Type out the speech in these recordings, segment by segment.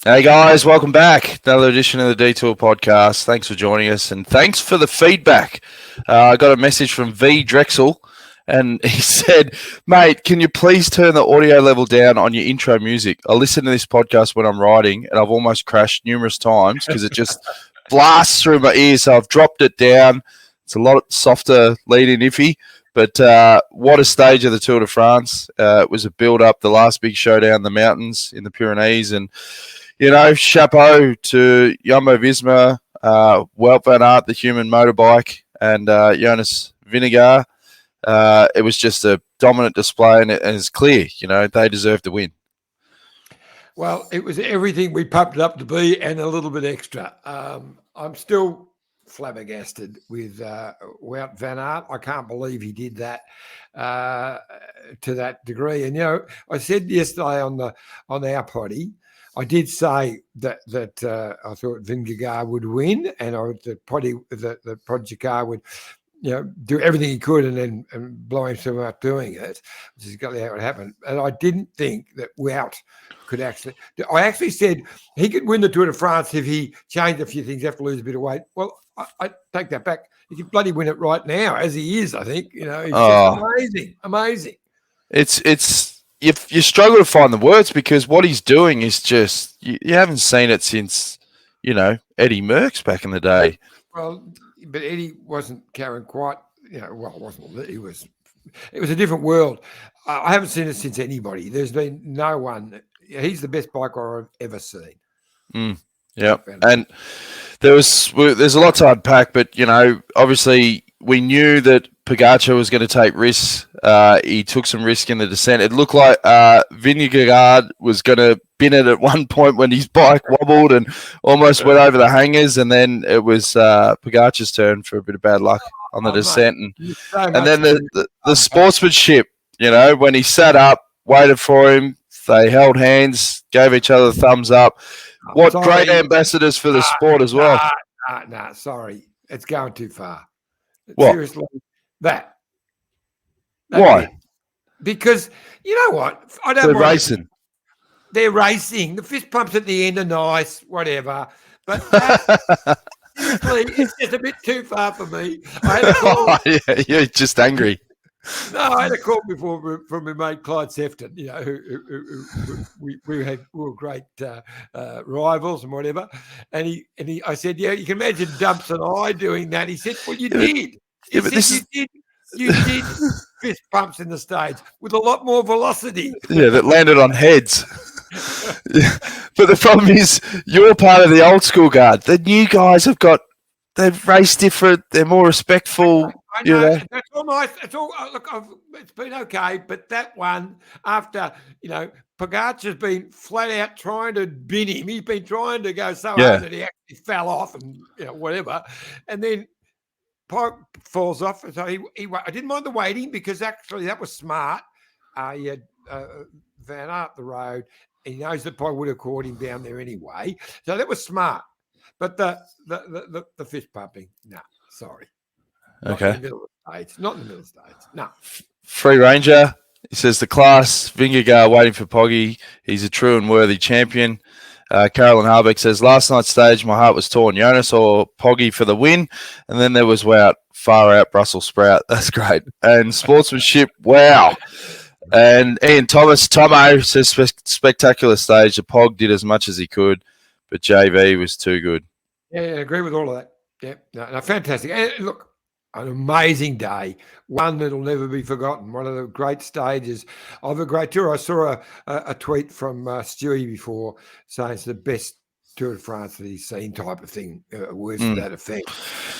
Hey guys, welcome back. Another edition of the Detour podcast. Thanks for joining us and thanks for the feedback. I got a message from V Drexel and he said, mate, can you please turn the audio level down on your intro music? I listen to this podcast when I'm riding and I've almost crashed numerous times because it just blasts through my ears. So I've dropped it down. It's a lot softer lead-in iffy. But what a stage of the Tour de France. It was a build-up, the last big showdown in the mountains in the Pyrenees. And chapeau to Jumbo-Visma, Wout van Aert, the human motorbike, and Jonas Vingegaard. It was just a dominant display, and it's clear, they deserve to win. Well, it was everything we pumped it up to be and a little bit extra. I'm still flabbergasted with Wout van Aert. I can't believe he did that to that degree. And, I said yesterday on our potty, I did say that I thought Vingegaard would win, and the Podjakar would, do everything he could and blow himself up doing it, which is exactly how it happened. And I didn't think that Wout could actually. I actually said he could win the Tour de France if he changed a few things, have to lose a bit of weight. Well, I take that back. He could bloody win it right now, as he is. I think he's just amazing. It's. You struggle to find the words because what he's doing is just you haven't seen it since Eddie Merckx back in the day. Well, but Eddie wasn't carrying quite it wasn't. It was a different world. I haven't seen it since anybody. There's been no one. He's the best biker I've ever seen. Yeah, and there's a lot to unpack, but obviously we knew that Pogacar was going to take risks. He took some risk in the descent. It looked like Vingegaard was going to bin it at one point when his bike wobbled and almost went over the hangers, and then it was Pogacar's turn for a bit of bad luck on the descent. And then the sportsmanship, when he sat up, waited for him, they held hands, gave each other thumbs up. What great ambassadors for the sport as well. Sorry. It's going too far. What? Seriously, that why? Bit. Because you know what? They're racing. They're racing. The fist pumps at the end are nice, whatever. But seriously, it's just a bit too far for me. I had a call. Yeah, you're just angry. No, I had a call before from my mate Clyde Sefton, who we were great rivals and whatever. And I said, yeah, you can imagine Dumps and I doing that. He said, well, you did. You did fist pumps in the stage with a lot more velocity. Yeah, that landed on heads. But the problem is, you're part of the old school guard. The new guys they've raced different. They're more respectful. I know. That's all nice. It's all look. It's been okay, but that one after Pogacar's been flat out trying to bin him. He's been trying to go so hard that he actually fell off and whatever, and then Pog falls off. So I didn't mind the waiting because actually that was smart. He had Van Aert the road. He knows that Pog would have caught him down there anyway, so that was smart. But the fist pumping, no, sorry. Okay. Not in the middle of the stage. Not in the middle of the stage. No. Free Ranger. He says the class. Vingegaard waiting for Poggy. He's a true and worthy champion. Carolyn Harbeck says last night's stage, my heart was torn. Jonas or Poggy for the win, and then there was far out Brussels sprout. That's great. And sportsmanship. Wow. And Ian Tomo says spectacular stage. The Pog did as much as he could, but JV was too good. Yeah, I agree with all of that. Yeah, no, fantastic. And look, an amazing day, one that'll never be forgotten, one of the great stages of a great tour. I saw a tweet from Stewie before saying it's the best Tour de France that he's seen, type of thing, words to that effect.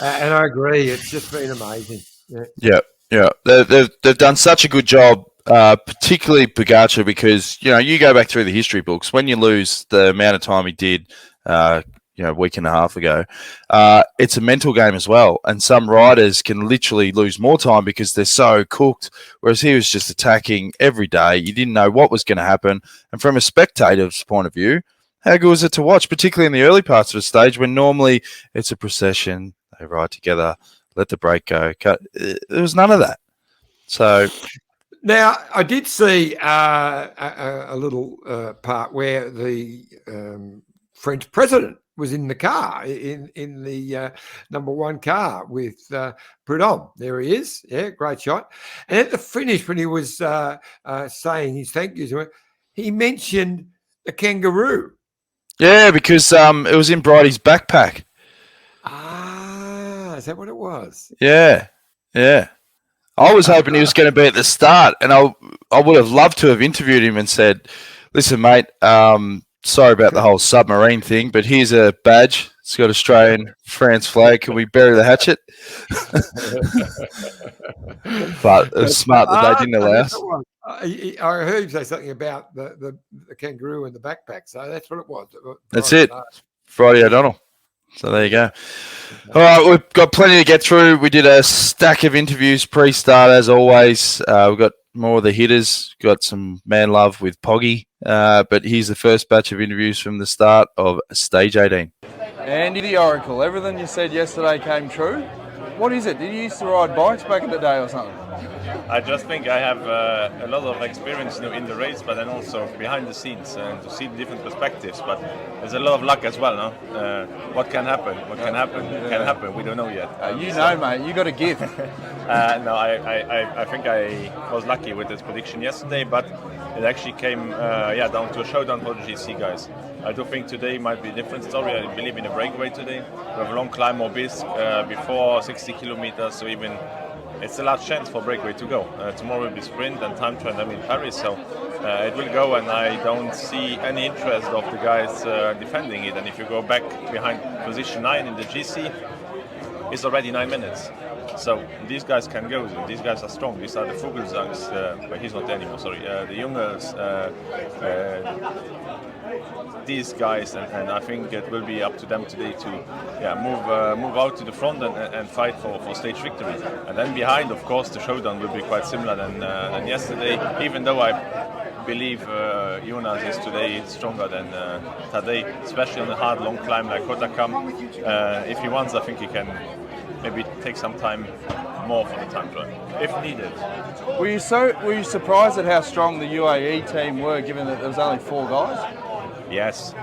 And I agree, it's just been amazing. Yeah. They've done such a good job, particularly Pogacar, because, you go back through the history books, when you lose the amount of time he did, a week and a half ago, it's a mental game as well. And some riders can literally lose more time because they're so cooked, whereas he was just attacking every day. You didn't know what was going to happen. And from a spectator's point of view, how good was it to watch, particularly in the early parts of the stage when normally it's a procession, they ride together, let the brake go. There was none of that. So now I did see a little part where the French president was in the car, in the number one car with Prudhomme. There he is. Yeah, great shot. And at the finish, when he was saying his thank yous, he mentioned a kangaroo. Yeah, because it was in Bridie's backpack. Ah, is that what it was? Yeah. I was hoping he was going to be at the start, and I would have loved to have interviewed him and said, listen, mate, sorry about the whole submarine thing, but here's a badge. It's got Australian France flag. Can we bury the hatchet? But it was smart that they didn't allow us. I heard him say something about the kangaroo and the backpack, so that's what it was. That's it. Friday O'Donnell. So there you go. All right, we've got plenty to get through. We did a stack of interviews pre-start, as always. We've got more of the hitters. Got some man love with Poggy. But here's the first batch of interviews from the start of Stage 18. Andy the Oracle, everything you said yesterday came true. What is it? Did you used to ride bikes back in the day or something? I just think I have a lot of experience in the race, but then also behind the scenes and to see the different perspectives. But there's a lot of luck as well, no? What can happen? What can happen? Can happen. We don't know yet. You know, mate. You got to give. No, I think I was lucky with this prediction yesterday, but it actually came down to a showdown for the GC guys. I do think today might be a different story. I believe in a breakaway today. We have a long climb or bisque before 60 kilometers, so even it's a large chance for breakaway to go. Tomorrow will be sprint and time trial in Paris, so it will go, and I don't see any interest of the guys defending it. And if you go back behind position 9 in the GC, it's already 9 minutes. So these guys can go. These guys are strong. These are the Vogelsangs, but he's not there anymore. Sorry, the Jungels. These guys, and I think it will be up to them today to move out to the front and fight for stage victory. And then behind, of course, the showdown will be quite similar than yesterday. Even though I believe Jonas is today stronger than Tadej, especially on a hard long climb like Kotakam. If he wants, I think he can maybe take some time more for the time trial, if needed. Were you surprised at how strong the UAE team were, given that there was only 4 guys? Yes.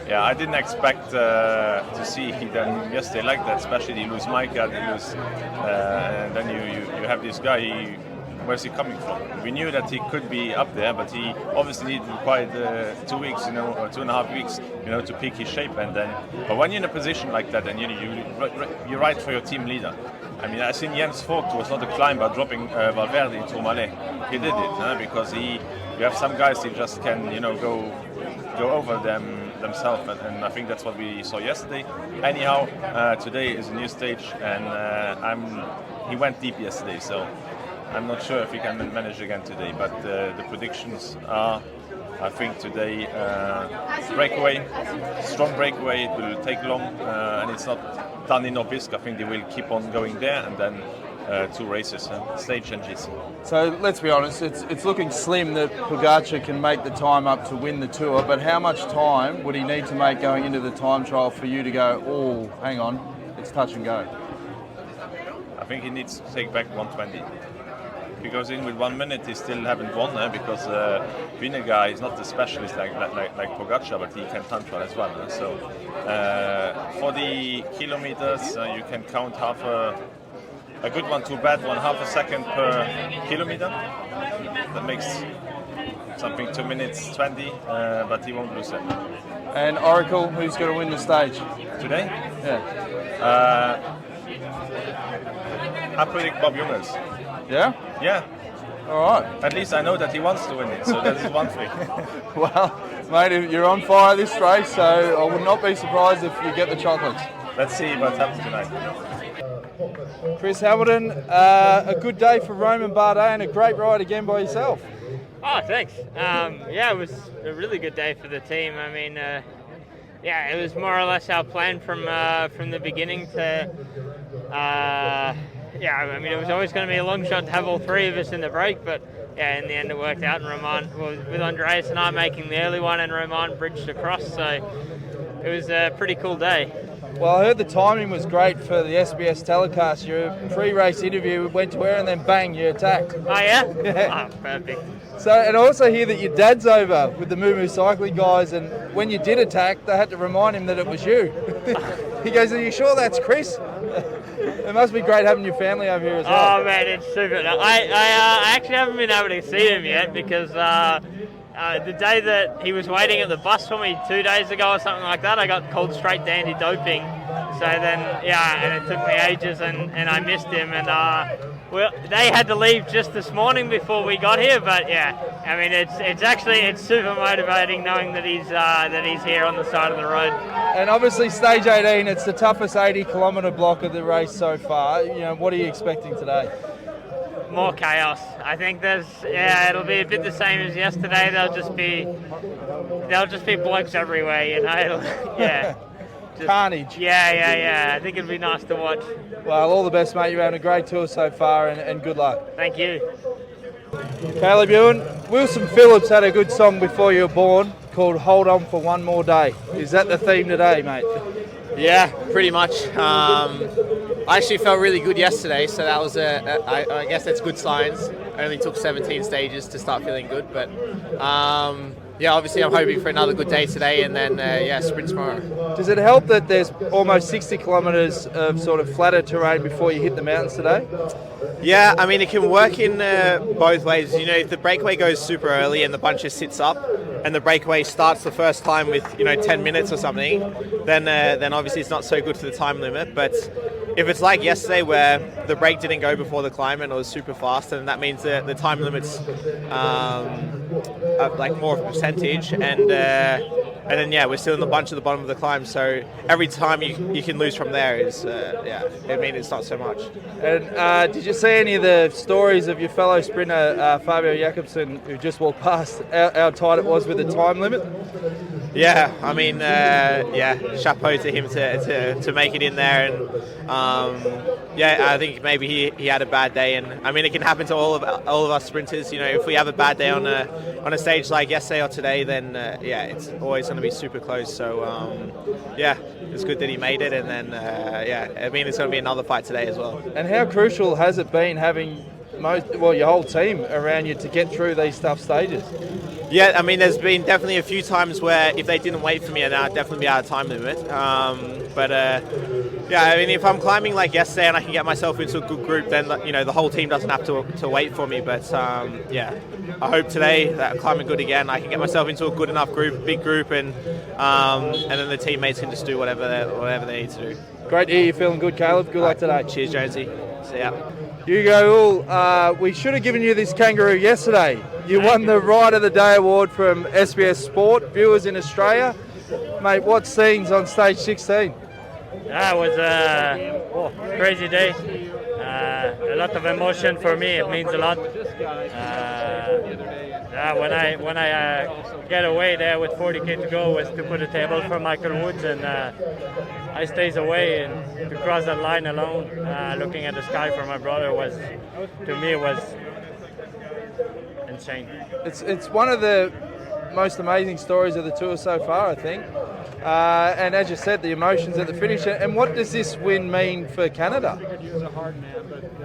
Yeah, I didn't expect to see them yesterday like that, especially you lose Micah, and then you have this guy. Where's he coming from? We knew that he could be up there, but he obviously needed quite 2 weeks, or 2.5 weeks, to peak his shape. And then, but when you're in a position like that, and you ride for your team leader. I mean, I seen Jens Vogt was not a climber dropping Valverde in Tourmalet. He did it because you have some guys who just can, go over themselves, and I think that's what we saw yesterday. Anyhow, today is a new stage, and he went deep yesterday, so I'm not sure if he can manage again today. But the predictions are, I think today, breakaway, strong breakaway. It will take long, and it's not done in Obisque. I think they will keep on going there, and then 2 races, stage and GC. So let's be honest, it's looking slim that Pogačar can make the time up to win the Tour, but how much time would he need to make going into the time trial for you to go, oh, hang on, it's touch and go? I think he needs to take back 120. Because in with 1 minute he still haven't won because Vingegaard is not the specialist like Pogačar, but he can time trial as well. So 40 kilometers, you can count half a good one to a bad one, half a second per kilometer. That makes something 2 minutes 20, but he won't lose that. And Oracle, who's going to win the stage today? Yeah. I predict Bob Jungels. Yeah? Yeah. All right. At least I know that he wants to win it, so that is one thing. Well, mate, you're on fire this race, so I would not be surprised if you get the chocolates. Let's see what happens tonight. Chris Hamilton, a good day for Romain Bardet and a great ride again by yourself. Oh, thanks. It was a really good day for the team. I mean, it was more or less our plan from the beginning to... it was always going to be a long shot to have all 3 of us in the break, but in the end it worked out, and Romain, with Andreas and I making the early one, and Romain bridged across, so it was a pretty cool day. Well, I heard the timing was great for the SBS telecast. Your pre-race interview went to air and then bang, you attacked. Oh, yeah? Yeah. Oh, perfect. So, and I also hear that your dad's over with the Moo Moo cycling guys, and when you did attack, they had to remind him that it was you. He goes, "Are you sure that's Chris?" It must be great having your family over here as well. Oh, man, it's super. I actually haven't been able to see him yet because the day that he was waiting at the bus for me 2 days ago or something like that, I got called straight to anti-doping. So then, and it took me ages, and I missed him. And well, they had to leave just this morning before we got here. But I mean, it's super motivating knowing that he's here on the side of the road. And obviously, stage 18, it's the toughest 80-kilometre block of the race so far. What are you expecting today? More chaos. I think it'll be a bit the same as yesterday. There'll just be blokes everywhere. Carnage. Yeah. I think it'll be nice to watch. Well, all the best, mate. You're having a great tour so far, and good luck. Thank you. Caleb Ewan, Wilson Phillips had a good song before you were born called Hold On For One More Day. Is that the theme today, mate? Yeah, pretty much. I actually felt really good yesterday, so that was I guess that's good signs. I only took 17 stages to start feeling good, but obviously I'm hoping for another good day today, and then sprint tomorrow. Does it help that there's almost 60 kilometres of sort of flatter terrain before you hit the mountains today? Yeah, I mean, it can work in both ways. If the breakaway goes super early and the bunch just sits up, and the breakaway starts the first time with 10 minutes or something, then obviously it's not so good for the time limit. But if it's like yesterday where the break didn't go before the climb and it was super fast, then that means that the time limit's like more of a percentage, and then we're still in the bunch at the bottom of the climb. So every time you can lose from there is it's not so much. And did you see any of the stories of your fellow sprinter Fabio Jakobsen, who just walked past, how tight it was with the time limit? Yeah, I mean, chapeau to him to make it in there, and I think maybe he had a bad day, and I mean it can happen to all of us sprinters. If we have a bad day on a stage like yesterday or today, then it's always going to be super close. So it's good that he made it, and then I mean it's going to be another fight today as well. And how crucial has it been having your whole team around you to get through these tough stages? Yeah, I mean, there's been definitely a few times where if they didn't wait for me, then I'd definitely be out of time limit. I mean, if I'm climbing like yesterday and I can get myself into a good group, then the whole team doesn't have to wait for me. But I hope today that I'm climbing good again. I can get myself into a good enough group, big group, and then the teammates can just do whatever they need to do. Great to hear you feeling good, Caleb. Good luck today. Cheers, Jonesy. See ya. Hugo, we should have given you this kangaroo yesterday. You won the Ride of the Day award from SBS Sport, viewers in Australia. Mate, what scenes on stage 16? Yeah, it was a crazy day. A lot of emotion for me. It means a lot. When I get away there with 40k to go was to put a table for Michael Woods, and I stays away, and to cross that line alone, looking at the sky for my brother was insane. It's one of the most amazing stories of the tour so far, I think. And as you said, the emotions at the finish. And what does this win mean for Canada?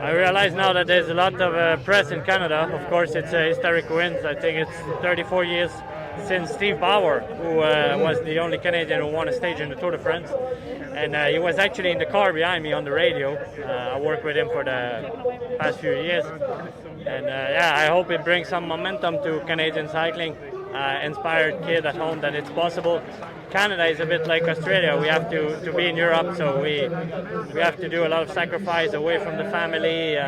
I realize now that there's a lot of press in Canada. Of course, it's a historic win. I think it's 34 years since Steve Bauer, who was the only Canadian who won a stage in the Tour de France. And he was actually in the car behind me on the radio. I worked with him for the past few years. And I hope it brings some momentum to Canadian cycling. Inspired kid at home that it's possible. Canada is a bit like Australia. We have to be in Europe, so we have to do a lot of sacrifice away from the family,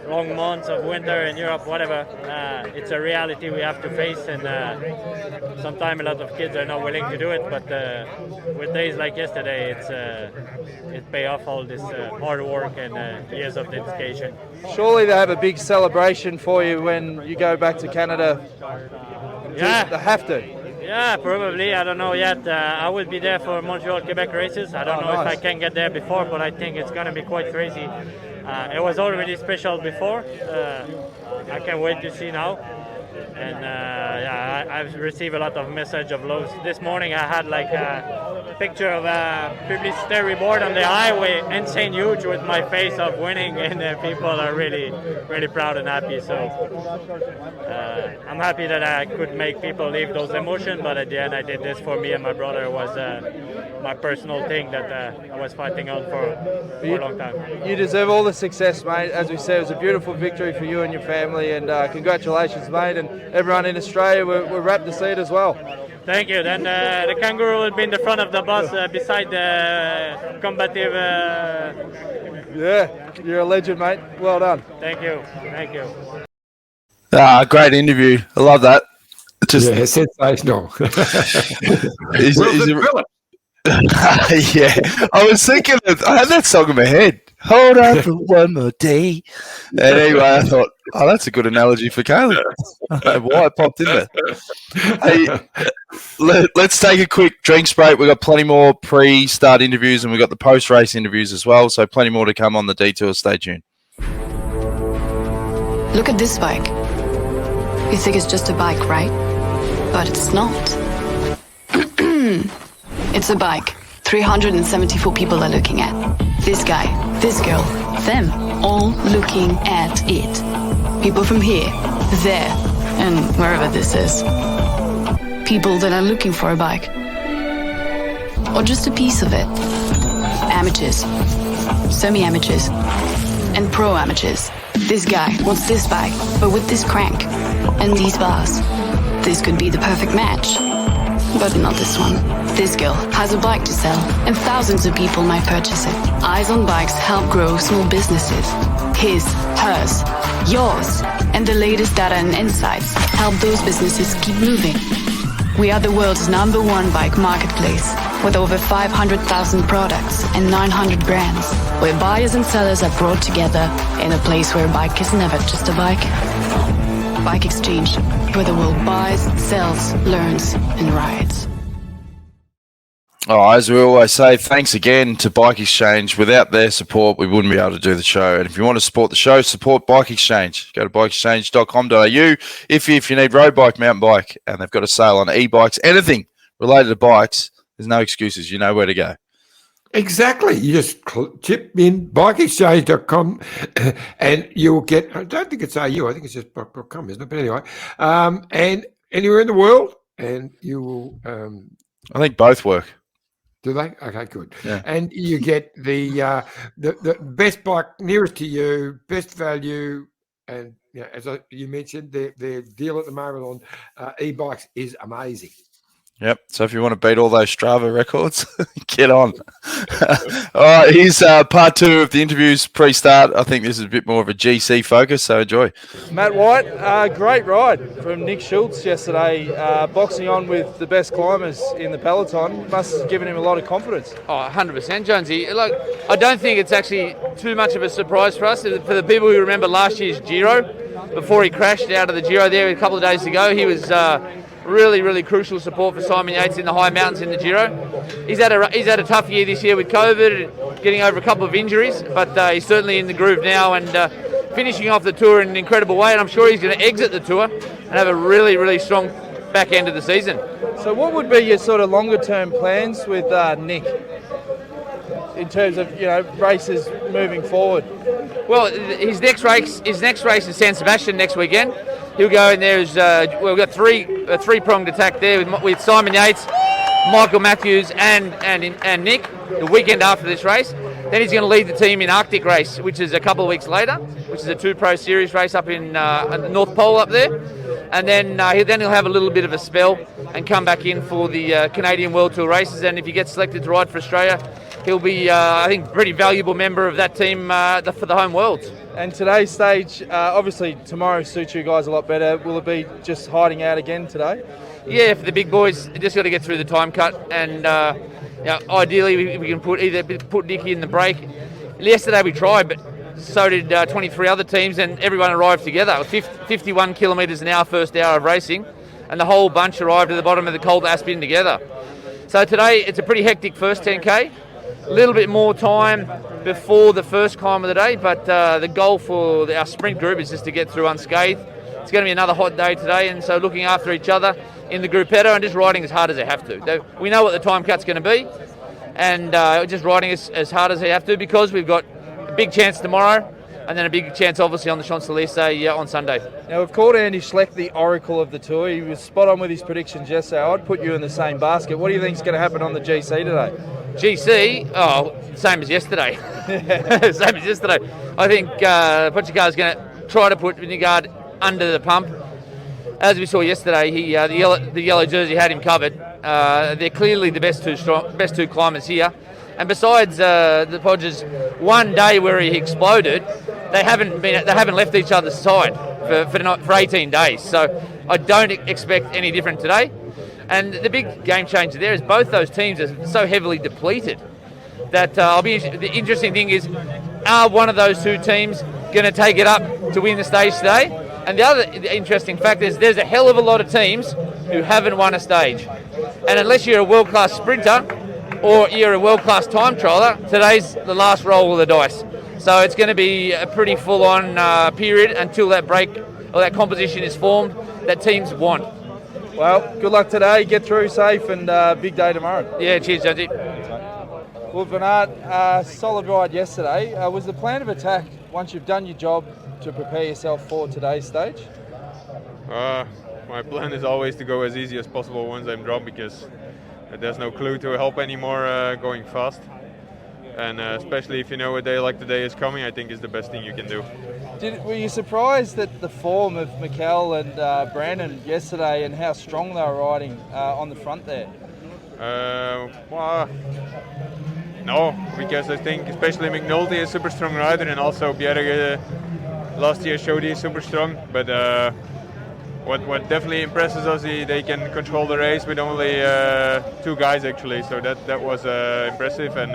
long months of winter in Europe, whatever. It's a reality we have to face, and sometimes a lot of kids are not willing to do it, but with days like yesterday, it pays off all this hard work and years of dedication. Surely they have a big celebration for you when you go back to Canada. Yeah. They have to. Yeah, probably. I don't know yet. I will be there for Montreal, Quebec races. I don't know if I can get there before, but I think it's going to be quite crazy. It was already special before. I can't wait to see now. And yeah, I've received a lot of message of loves. This morning I had like a picture of a publicity board on the highway, insane huge, with my face of winning, and people are really, really proud and happy. So I'm happy that I could make people leave those emotions, but at the end I did this for me and my brother. It was my personal thing that I was fighting on for a long time. You deserve all the success, mate. As we said, it was a beautiful victory for you and your family, and congratulations, mate, and everyone in Australia. We're wrapped to see it as well. Thank you. Then the kangaroo will be in the front of the bus beside the combative. Yeah, you're a legend, mate. Well done. Thank you. Thank you. Great interview. I love that. Just Yeah, sensational. he's a Philip. yeah, I was thinking I had that song in my head. Hold on for one more day. And anyway, I thought, oh, that's a good analogy for Caleb. I don't know why it popped in there. Hey, let's take a quick drinks break. We've got plenty more pre-start interviews and we've got the post-race interviews as well. So plenty more to come on the detour. Stay tuned. Look at this bike. You think it's just a bike, right? But it's not. It's a bike 374 people are looking at. This guy, this girl, them, all looking at it. People from here, there, and wherever this is. People that are looking for a bike. Or just a piece of it. Amateurs, semi-amateurs, and pro-amateurs. This guy wants this bike, but with this crank and these bars. This could be the perfect match. But not this one. This girl has a bike to sell, and thousands of people might purchase it. Eyes on Bikes help grow small businesses. His, hers, yours, and the latest data and insights help those businesses keep moving. We are the world's #1 bike marketplace, with over 500,000 products and 900 brands, where buyers and sellers are brought together in a place where a bike is never just a bike. Bike Exchange, where the world buys, sells, learns, and rides. Oh, as we always say, thanks again to Bike Exchange. Without their support, we wouldn't be able to do the show. And if you want to support the show, support Bike Exchange. Go to bikeexchange.com.au if you need road bike, mountain bike, and they've got a sale on e-bikes, anything related to bikes. There's no excuses. You know where to go. Exactly. You just chip in bikeexchange.com and you'll get, I don't think it's AU, I think it's just .com, isn't it? But anyway, and anywhere in the world, and you will. I think both work. Do they? Okay, good. Yeah. And you get the best bike nearest to you, best value, and as you mentioned, their deal at the moment on e-bikes is amazing. Yep. So if you want to beat all those Strava records, get on. All right. Here's part 2 of the interviews pre-start. I think this is a bit more of a GC focus, so enjoy. Matt White, great ride from Nick Schultz yesterday, boxing on with the best climbers in the peloton. Must have given him a lot of confidence. Oh, 100%, Jonesy. Look, I don't think it's actually too much of a surprise for us. For the people who remember last year's Giro, before he crashed out of the Giro there a couple of days ago, he was really crucial support for Simon Yates in the high mountains in the Giro. He's had a tough year this year with COVID, getting over a couple of injuries, but he's certainly in the groove now and finishing off the tour in an incredible way. And I'm sure he's going to exit the tour and have a really strong back end of the season. So what would be your sort of longer term plans with Nick in terms of races moving forward? Well, his next race is San Sebastian next weekend. He'll go in there as we've got a three-pronged attack there with Simon Yates, Michael Matthews, and Nick. The weekend after this race, then he's going to lead the team in Arctic race, which is a couple of weeks later, which is a 2 Pro Series race up in the North Pole up there, and then he'll have a little bit of a spell and come back in for the Canadian World Tour races. And if he gets selected to ride for Australia, he'll be, I think, a pretty valuable member of that team for the home worlds. And today's stage, obviously tomorrow suits you guys a lot better. Will it be just hiding out again today? Yeah, for the big boys, just got to get through the time cut, and ideally we can put Nicky in the break. Yesterday we tried, but so did 23 other teams, and everyone arrived together. 51 kilometres an hour first hour of racing, and the whole bunch arrived at the bottom of the Cold Aspen together. So today it's a pretty hectic first 10K. A little bit more time before the first climb of the day, but the goal for our sprint group is just to get through unscathed, It's going to be another hot day today, and so looking after each other in the gruppetto and just riding as hard as they have to. We know what the time cut's going to be, and just riding as hard as they have to, because we've got a big chance tomorrow, and then a big chance obviously on the Champs-Élysées on Sunday. Now, we've called Andy Schleck the oracle of the tour. He was spot on with his predictions yesterday. I'd put you in the same basket. What do you think is going to happen on the GC today? GC, same as yesterday. Same as yesterday. I think Pogacar is going to try to put Vingegaard under the pump. As we saw yesterday, the yellow jersey had him covered. They're clearly the best two climbers here. And besides the Podgers, one day where he exploded, they haven't left each other's side for 18 days. So I don't expect any different today. And the big game changer there is both those teams are so heavily depleted that the interesting thing is, are one of those two teams going to take it up to win the stage today? And the other interesting fact is there's a hell of a lot of teams who haven't won a stage. And unless you're a world-class sprinter or you're a world-class time trialer, today's the last roll of the dice. So it's going to be a pretty full-on period until that break or that composition is formed that teams want. Well, good luck today. Get through safe, and big day tomorrow. Yeah, cheers, Jonesy. Well, Van Aert, solid ride yesterday. Was the plan of attack, once you've done your job, to prepare yourself for today's stage? My plan is always to go as easy as possible once I'm dropped, because there's no clue to help anymore going fast. And especially if you know a day like today is coming, I think is the best thing you can do. Were you surprised at the form of Mikel and Brandon yesterday and how strong they were riding on the front there? Well, no, because I think especially McNulty is a super strong rider, and also Bjerre last year showed he's super strong. But what definitely impresses us is they can control the race with only two guys actually. So that was impressive, and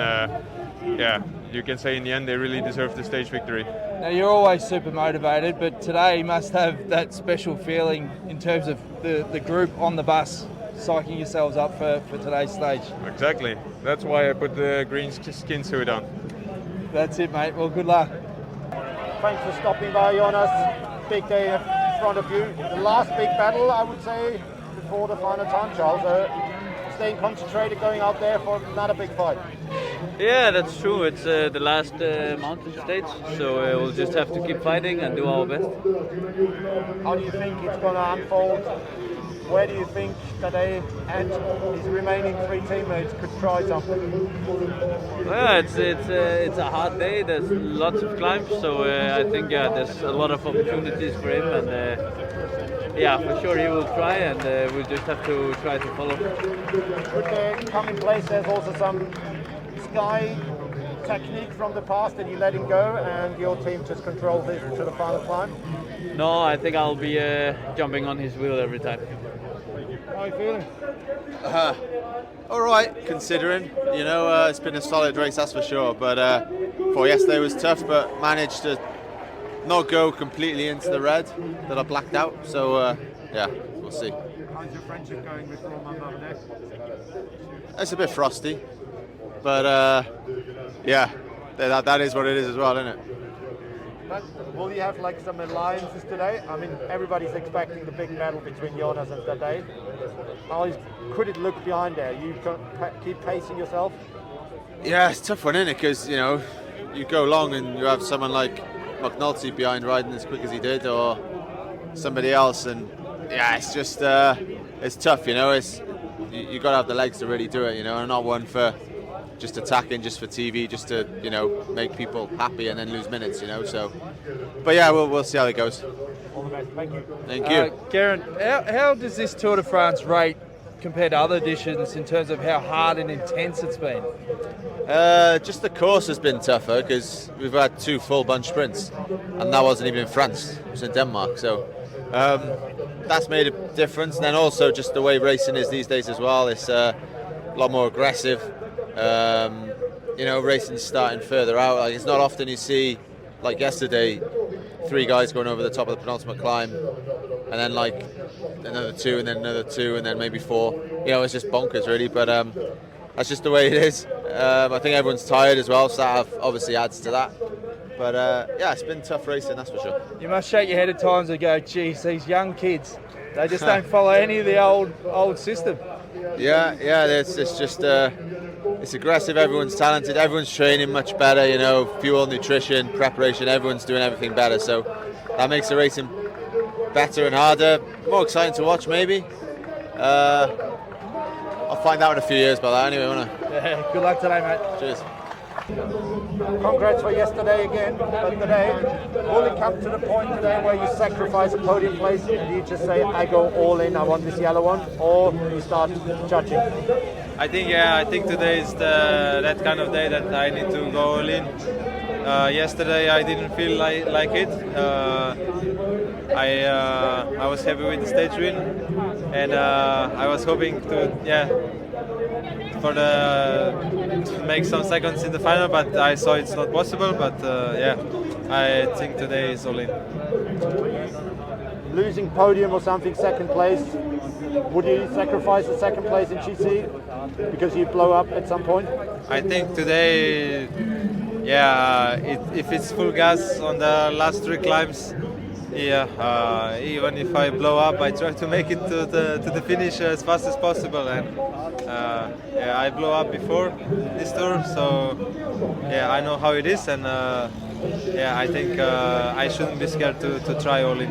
yeah, you can say in the end they really deserve the stage victory. Now, you're always super motivated, but today you must have that special feeling in terms of the group on the bus psyching yourselves up for today's stage. Exactly. That's why I put the green skin suit on. That's it, mate. Well, good luck. Thanks for stopping by, Jonas. Big day in front of you. The last big battle, I would say, before the final time trial. So staying concentrated, going out there for another big fight. Yeah, that's true. It's the last mountain stage, so we'll just have to keep fighting and do our best. How do you think it's going to unfold? Where do you think that they and his remaining three teammates could try something? Yeah, it's a hard day. There's lots of climbs, so I think there's a lot of opportunities for him, and yeah, for sure he will try, and we'll just have to try to follow. Would there come in place? There's also some Sky technique from the past that you let him go, and your team just controls this to the final climb. No, I think I'll be jumping on his wheel every time. How are you feeling? All right, considering. You know, it's been a solid race, that's for sure. But for yesterday was tough, but managed to not go completely into the red that I blacked out. So yeah, we'll see. How's your friendship going with Roman Bardet? It's a bit frosty, but yeah, that is what it is as well, isn't it? But will you have like some alliances today? I mean, everybody's expecting the big battle between Jonas and Tadej. How could it look behind there? You keep pacing yourself? Yeah, it's a tough one, isn't it? Because, you know, you go long and you have someone like McNulty behind riding as quick as he did, or somebody else, and yeah, it's just it's tough, you know. You got to have the legs to really do it, you know, and not one for just attacking, just for TV, just to, you know, make people happy and then lose minutes, you know. So, but yeah, we'll see how it goes. All the best. Thank you. Thank you. Karen, how does this Tour de France rate compared to other editions in terms of how hard and intense it's been? Just the course has been tougher because we've had 2 full bunch sprints, and that wasn't even in France, it was in Denmark. So that's made a difference. And then also just the way racing is these days as well. It's a lot more aggressive. You know, racing's starting further out. Like, it's not often you see, like yesterday, 3 guys going over the top of the penultimate climb, and then like another 2, and then another 2, and then maybe 4. You know, it's just bonkers really. But that's just the way it is. I think everyone's tired as well, so that obviously adds to that. But yeah, it's been tough racing, that's for sure. You must shake your head at times and go, geez, these young kids, they just don't follow any of the old system. Yeah, it's just it's aggressive. Everyone's talented. Everyone's training much better. You know, fuel, nutrition, preparation. Everyone's doing everything better. So that makes the racing better and harder, more exciting to watch. Maybe I'll find out in a few years about that. Anyway, won't I? Yeah, good luck today, mate. Cheers. Congrats for yesterday again, but today, will it come to the point today where you sacrifice a podium place and you just say, I go all in, I want this yellow one, or you start judging? I think today is that kind of day that I need to go all in. Yesterday I didn't feel like it. I was happy with the stage win, and I was hoping to make some seconds in the final, but I saw it's not possible. But I think today is all in. Losing podium or something, second place, would you sacrifice the second place in GC because you blow up at some point? I think today, if it's full gas on the last 3 climbs, even if I blow up, I try to make it to the finish as fast as possible. And I blow up before this tour, so I know how it is, and I think I shouldn't be scared to try all in.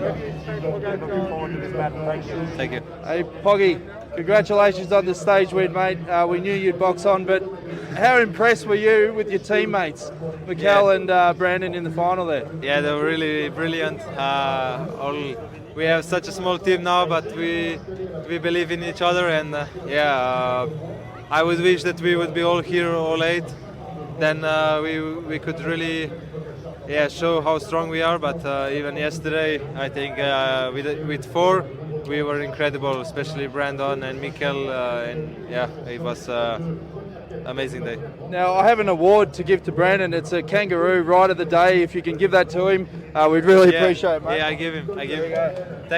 Thank you. Hey, Poggy, congratulations on the stage win, mate. We knew you'd box on, but how impressed were you with your teammates, Mikkel and Brandon, in the final there? Yeah, they were really brilliant. We have such a small team now, but we believe in each other, and I would wish that we would be all here, all 8. Then we could really show how strong we are. But even yesterday, I think with 4, we were incredible, especially Brandon and Mikkel, it was amazing day. Now, I have an award to give to Brandon. It's a kangaroo ride of the day. If you can give that to him, we'd really appreciate it, mate. Yeah, I give him. Thank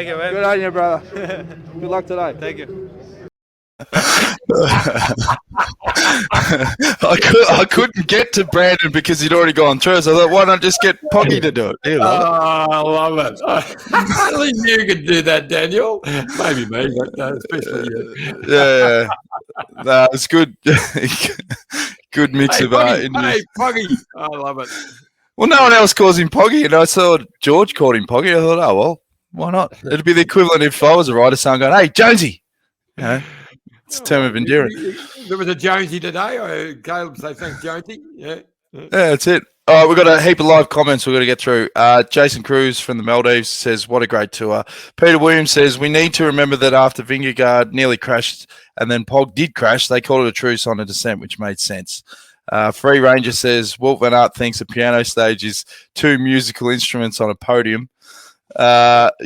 you, man. Good on you, brother. Good luck today. Thank you. I couldn't get to Brandon because he'd already gone through, so I thought, why not just get Poggy to do it? I love it. Only you could do that, Daniel. Maybe me, but especially you. Yeah. No, it's good. Good mix of Poggy, Poggy. I love it. Well, no one else calls him Poggy, and I saw George called him Poggy. I thought, oh, well, why not? It'd be the equivalent if I was a rider, someone going, hey, Jonesy. You know, it's a term of endearment. There was a Jonesy today. Caleb say thanks, Jonesy. Yeah, that's it. All right, we've got a heap of live comments we've got to get through. Jason Cruz from the Maldives says, what a great tour. Peter Williams says, we need to remember that after Vingegaard nearly crashed and then Pog did crash, they called it a truce on a descent, which made sense. Free Ranger says, Walt Van Aert thinks a piano stage is 2 musical instruments on a podium.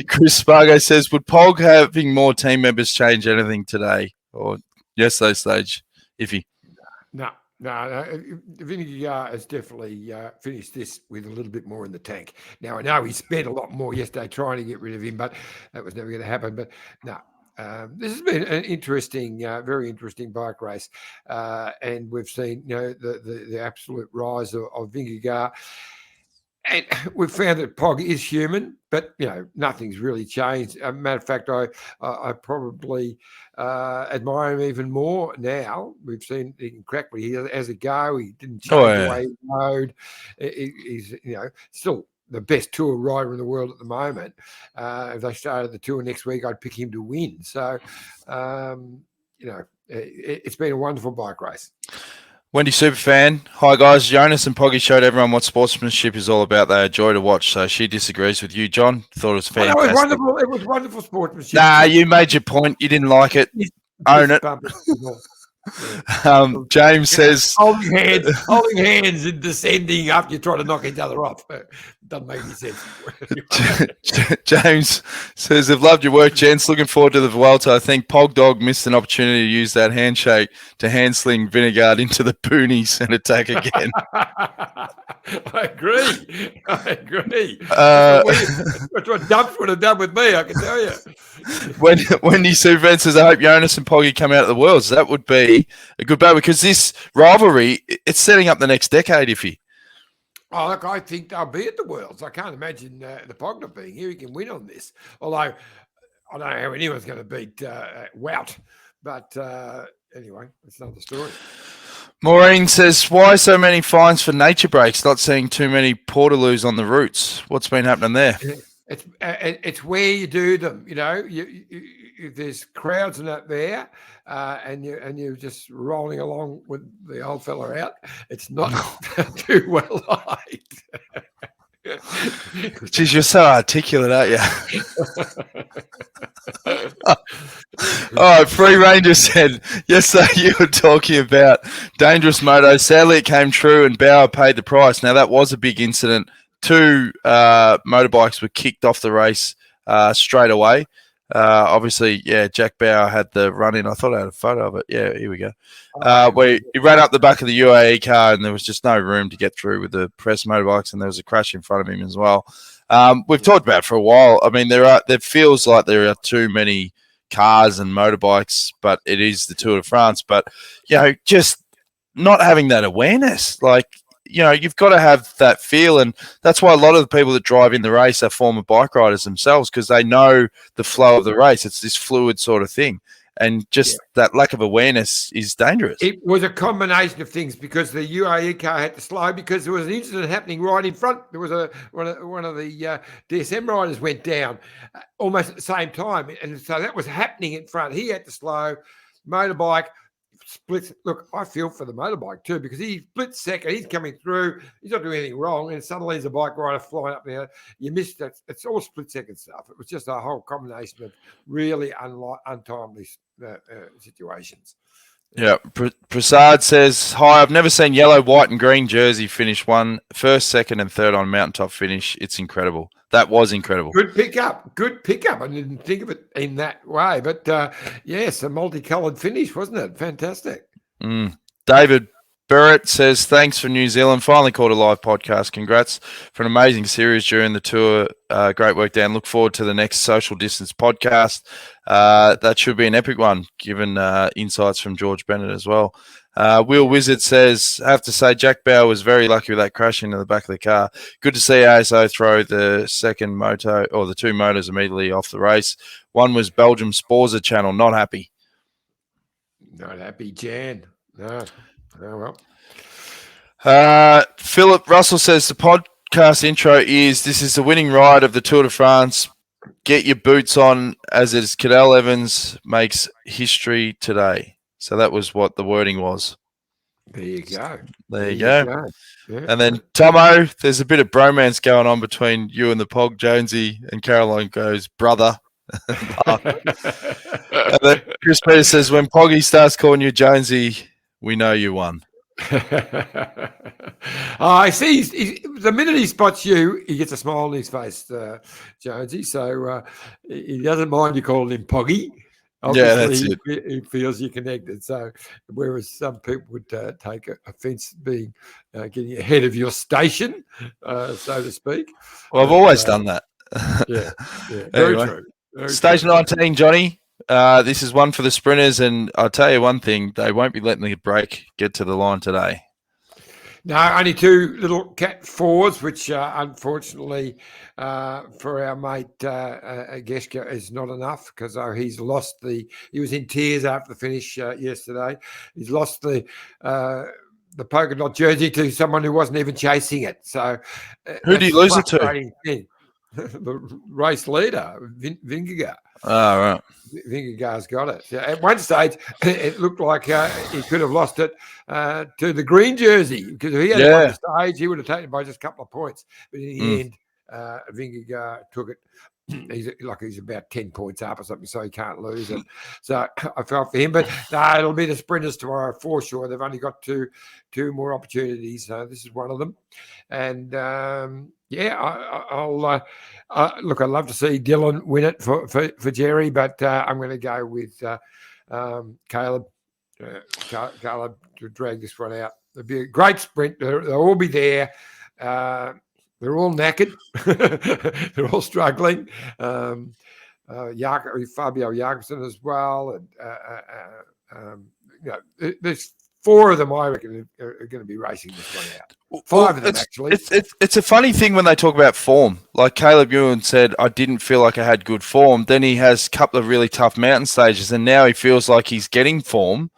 Chris Spargo says, would Pog having more team members change anything today? Or yesterday's stage, iffy? No. Vingegaard has definitely finished this with a little bit more in the tank. Now, I know he spent a lot more yesterday trying to get rid of him, but that was never going to happen. But no, this has been an interesting, very interesting bike race. And we've seen, the absolute rise of Vingegaard. And we've found that Pog is human, but nothing's really changed. Matter of fact, I probably admire him even more now. We've seen he can crack, but he has a go. He didn't change the way he rode. He's still the best tour rider in the world at the moment. If they started the tour next week, I'd pick him to win. So, it's been a wonderful bike race. Wendy Superfan, hi guys. Jonas and Poggy showed everyone what sportsmanship is all about. They enjoy to watch. So she disagrees with you, John. Thought it was fantastic. It was wonderful. It was wonderful sportsmanship. Nah, you made your point. You didn't like it. Own it. James says holding hands and descending after you try to knock each other off. Doesn't make any sense. James says, I've loved your work, gents. Looking forward to the Vuelta. I think Pog Dog missed an opportunity to use that handshake to handsling Vingegaard into the boonies and attack again. I agree. That's what Dumps would have done with me, I can tell you. Wendy Superfan says, I hope Jonas and Poggy come out of the Worlds. That would be a good battle because this rivalry, it's setting up the next decade, Iffy. Oh, look, I think they'll be at the Worlds. I can't imagine the Pog not being here. He can win on this. Although I don't know how anyone's going to beat Wout. But anyway, that's another story. Maureen says, why so many fines for nature breaks? Not seeing too many portaloos on the routes. What's been happening there? It's where you do them. You know, you there's crowds and that there, and you're just rolling along with the old fella out. It's not too well liked. Geez, you're so articulate, aren't you? Oh, Free Ranger said, yesterday you were talking about dangerous motos. Sadly, it came true and Bauer paid the price. Now, that was a big incident. 2 motorbikes were kicked off the race straight away. Obviously, yeah, Jack Bauer had the run in. I thought I had a photo of it. Yeah, here we go. Where he ran up the back of the UAE car and there was just no room to get through with the press motorbikes, and there was a crash in front of him as well. We've talked about it for a while. I mean, there feels like there are too many cars and motorbikes, but it is the Tour de France. But, you know, just not having that awareness, like, you know, you've got to have that feel, and that's why a lot of the people that drive in the race are former bike riders themselves, because they know the flow of the race. It's this fluid sort of thing, and just that lack of awareness is dangerous. It was a combination of things, because the UAE car had to slow because there was an incident happening right in front. There was one of the DSM riders went down almost at the same time, and so that was happening in front. He had to slow. Motorbike splits. Look, I feel for the motorbike too, because he splits second. He's coming through. He's not doing anything wrong, and suddenly there's a bike rider flying up there. You missed it. It's all split second stuff. It was just a whole combination of really untimely situations. Yeah, Prasad says, hi, I've never seen yellow, white and green jersey finish first, second and third on mountaintop finish. It's incredible. That was incredible. Good pickup. I didn't think of it in that way. But, yes, a multicoloured finish, wasn't it? Fantastic. David Barrett says, thanks for New Zealand. Finally caught a live podcast. Congrats for an amazing series during the tour. Great work, Dan. Look forward to the next social distance podcast. That should be an epic one, given insights from George Bennett as well. Will Wizard says, I have to say Jack Bauer was very lucky with that crash into the back of the car. Good to see ASO throw the second moto, or the 2 motors immediately off the race. One was Belgium Sporza channel. Not happy. Not happy, Jan. No. Oh, well. Philip Russell says the podcast intro is, this is the winning ride of the Tour de France. Get your boots on, as it is Cadel Evans makes history today. So that was what the wording was. There you go. There you go. Yeah. And then Tomo, there's a bit of bromance going on between you and the Pog, Jonesy, and Caroline goes, brother. And then Chris Peters says, when Poggy starts calling you Jonesy, we know you won. I see. The minute he spots you, he gets a smile on his face, Jonesy. So he doesn't mind you calling him Poggy. Obviously, yeah, that's it. He feels you're connected. So, whereas some people would take offence being getting ahead of your station, so to speak. Well, I've always done that. Yeah. Very Anyway, true. Very Station true. 19, Johnny. This is one for the sprinters, and I'll tell you one thing: they won't be letting the break get to the line today. No, only 2 little Cat 4s, which unfortunately for our mate Geschke is not enough, because he was in tears after the finish yesterday. He's lost the polka dot jersey to someone who wasn't even chasing it. So who do you lose it to? Thing. The race leader, Vingegaard. Oh, right. Vingegaard's got it. So at one stage, it looked like he could have lost it to the green jersey, because if he had won the stage, he would have taken it by just a couple of points. But in the end, Vingegaard took it. He's about 10 points up or something, so he can't lose it. So I felt for him, but no, it'll be the sprinters tomorrow for sure. They've only got two more opportunities. So this is one of them. And I'll look. I'd love to see Dylan win it for Jerry, but I'm going to go with Caleb. Caleb to drag this one out. It'll be a great sprint. They'll all be there. They're all knackered. They're all struggling. Fabio Jakobsen as well. And there's 4 of them, I reckon, are going to be racing this one out. 5 of them, actually. It's a funny thing when they talk about form. Like Caleb Ewan said, I didn't feel like I had good form. Then he has a couple of really tough mountain stages, and now he feels like he's getting form.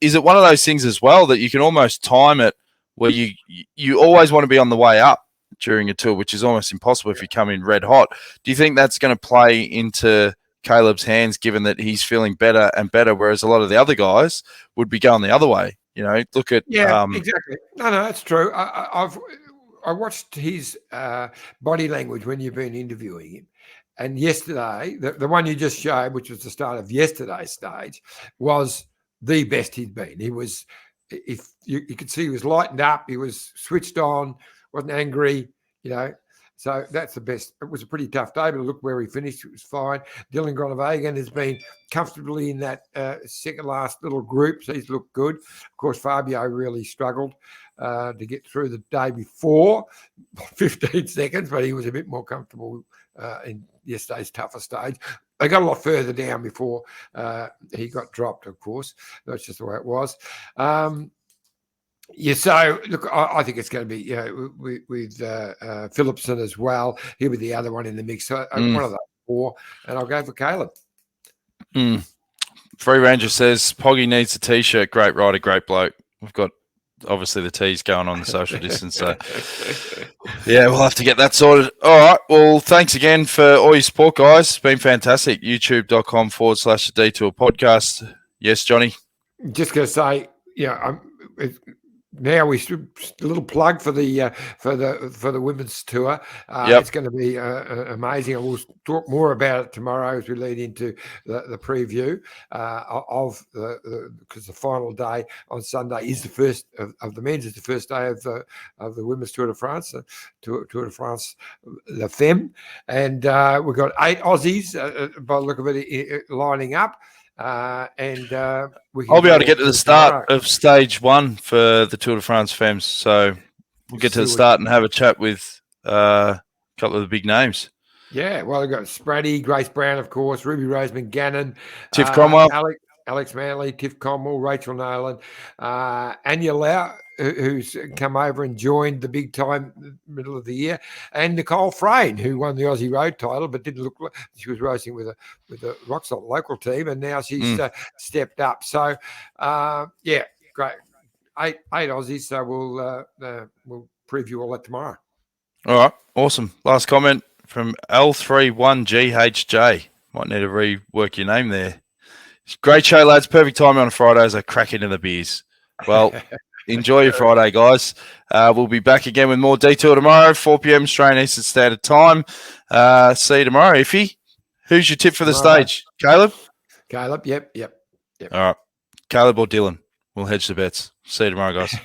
Is it one of those things as well that you can almost time it where you always want to be on the way up during a tour, which is almost impossible if you come in red hot? Do you think that's going to play into Caleb's hands, given that he's feeling better and better, whereas a lot of the other guys would be going the other way? You know, look at exactly. No, that's true. I watched his body language when you've been interviewing him, and yesterday, the one you just showed, which was the start of yesterday's stage, was the best he'd been. He was, if you could see, he was lightened up. He was switched on, wasn't angry. You know. So that's the best. It was a pretty tough day, but look where he finished. It was fine. Dylan Groenewegen has been comfortably in that second last little group, so he's looked good. Of course, Fabio really struggled to get through the day before, 15 seconds, but he was a bit more comfortable in yesterday's tougher stage. They got a lot further down before he got dropped, of course. That's just the way it was. Yeah, so look, I think it's going to be with Phillipson as well. He'll be the other one in the mix. So one of those 4, and I'll go for Caleb. Free Ranger says Poggy needs a T-shirt. Great rider, great bloke. We've got obviously the T's going on the social distance. So yeah, we'll have to get that sorted. All right. Well, thanks again for all your support, guys. It's been fantastic. YouTube.com/the Detour podcast. Yes, Johnny. Just going to say, now we should a little plug for the women's tour. It's going to be amazing. And we'll talk more about it tomorrow as we lead into the preview of because the final day on Sunday is the first of the men's. It's the first day of the women's Tour de France, Tour de France La Femme, and we've got 8 Aussies by the look of it lining up. I'll be able to get to the start of stage 1 for the Tour de France Femmes. So we'll get to the start and have a chat with a couple of the big names. Yeah, well, we've got Spratty, Grace Brown, of course, Ruby Roseman Gannon, Tiff Cromwell, Alex Manley, Tiff Cromwell, Rachel Nolan, Anya Lau, who's come over and joined the big time middle of the year, and Nicole Frayne, who won the Aussie Road title, but didn't look like she was racing with a Rocksalt local team, and now she's stepped up. So, great, 8 Aussies. So we'll preview all that tomorrow. All right, awesome. Last comment from L31GHJ. Might need to rework your name there. Great show, lads. Perfect timing on a Friday as I crack into the beers. Well, enjoy your Friday, guys. We'll be back again with more Detour tomorrow, 4 p.m. Australian Eastern Standard Time. See you tomorrow, Iffy. Who's your tip for the stage? Caleb? Caleb, yep. All right. Caleb or Dylan? We'll hedge the bets. See you tomorrow, guys.